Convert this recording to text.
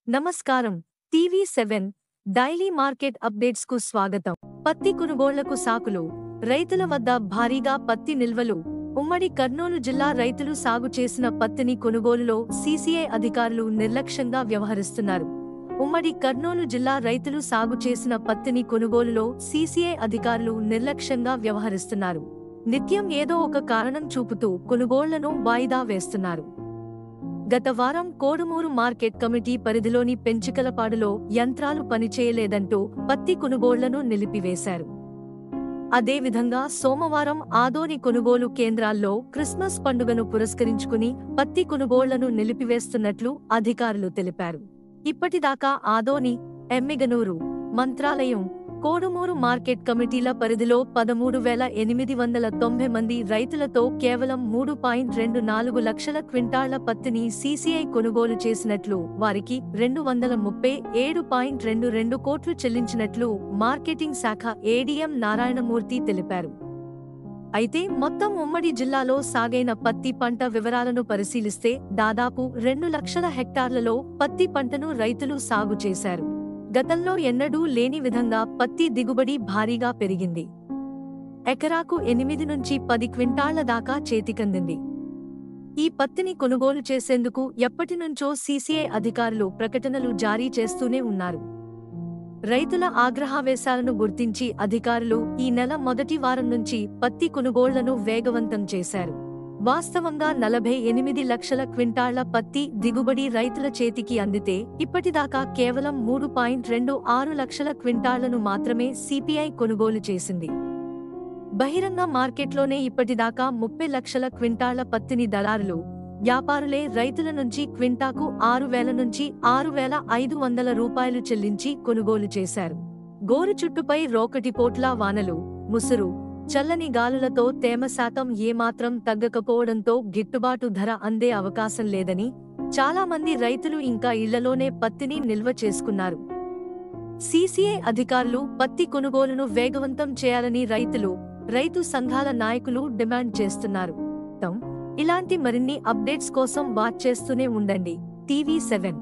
నమస్కారం. టీవీ7 daily market updates కు స్వాగతం. పత్తి కొనుగోళ్లకు సాకులు. రైతుల వద్ద భారీగా పత్తి నిల్వలు. ఉమ్మడి కర్నూలు జిల్లా రైతులు సాగు చేసిన పత్తిని కొనుగోలులో సీసీఐ అధికారులు నిర్లక్ష్యంగా వ్యవహరిస్తున్నారు. ఉమ్మడి కర్నూలు జిల్లా రైతులు సాగు చేసిన పత్తిని కొనుగోలులో సీసీఐ అధికారులు నిర్లక్ష్యంగా వ్యవహరిస్తున్నారు. నిత్యం ఏదో ఒక కారణం చూపుతూ కొనుగోళ్లను వాయిదా వేస్తున్నారు. గత వారం కోడుమూరు మార్కెట్ కమిటీ పరిధిలోని పెంచికలపాడులో యంత్రాలు పనిచేయలేదంటూ పత్తి కొనుగోళ్లను నిలిపివేశారు. అదేవిధంగా సోమవారం ఆదోని కొనుగోలు కేంద్రాల్లో క్రిస్మస్ పండుగను పురస్కరించుకుని పత్తి కొనుగోళ్లను నిలిపివేస్తున్నట్లు అధికారులు తెలిపారు. ఇప్పటిదాకా ఆదోని, ఎమ్మిగనూరు, మంత్రాలయం, కోడుమూరు మార్కెట్ కమిటీల పరిధిలో 13,890 మంది రైతులతో కేవలం 3.24 లక్షల క్వింటాళ్ల పత్తిని సీసీఐ కొనుగోలు చేసినట్లు, వారికి 237.22 కోట్లు చెల్లించినట్లు మార్కెటింగ్ శాఖ ఏడీఎం నారాయణమూర్తి తెలిపారు. అయితే మొత్తం ఉమ్మడి జిల్లాలో సాగైన పత్తి పంట వివరాలను పరిశీలిస్తే దాదాపు 2 లక్షల హెక్టార్లలో పత్తి పంటను రైతులు సాగు చేశారు. గతంలో ఎన్నడూ లేని విధంగా పత్తి దిగుబడి భారీగా పెరిగింది. ఎకరాకు 8 నుంచి 10 క్వింటాళ్ల దాకా చేతికందింది. ఈ పత్తిని కొనుగోలు చేసేందుకు ఎప్పటినుంచో సీసీఐ అధికారులు ప్రకటనలు జారీ చేస్తూనే ఉన్నారు. రైతుల ఆగ్రహావేశాలను గుర్తించి అధికారులు ఈ నెల మొదటి వారం నుంచి పత్తి కొనుగోళ్లను వేగవంతం చేశారు. వాస్తవంగా 48 లక్షల క్వింటాళ్ల పత్తి దిగుబడి రైతుల చేతికి అందితే ఇప్పటిదాకా కేవలం 3.26 లక్షల క్వింటాళ్లను మాత్రమే సిపిఐ కొనుగోలు చేసింది. బహిరంగ మార్కెట్లోనే ఇప్పటిదాకా 30 లక్షల క్వింటాళ్ల పత్తిని దళారులు, వ్యాపారులే రైతుల నుంచి క్వింటాకు 6,000 నుంచి 6,500 రూపాయలు చెల్లించి కొనుగోలు చేశారు. గోరు చుట్టుపై రోకటిపోట్ల వానలు, ముసురు, చల్లని గాలులతో తేమ శాతం ఏమాత్రం తగ్గకపోవడంతో గిట్టుబాటు ధర అందే అవకాశం లేదని చాలా మంది రైతులు ఇంకా ఇళ్లలోనే పత్తిని నిల్వ చేసుకున్నారు. సీసీఐ అధికారులు పత్తి కొనుగోలును వేగవంతం చేయాలని రైతు సంఘాల నాయకులు డిమాండ్ చేస్తున్నారు. ఇలాంటి మరిన్ని అప్డేట్స్ కోసం వాచ్ చేస్తూనే ఉండండి టీవీ7.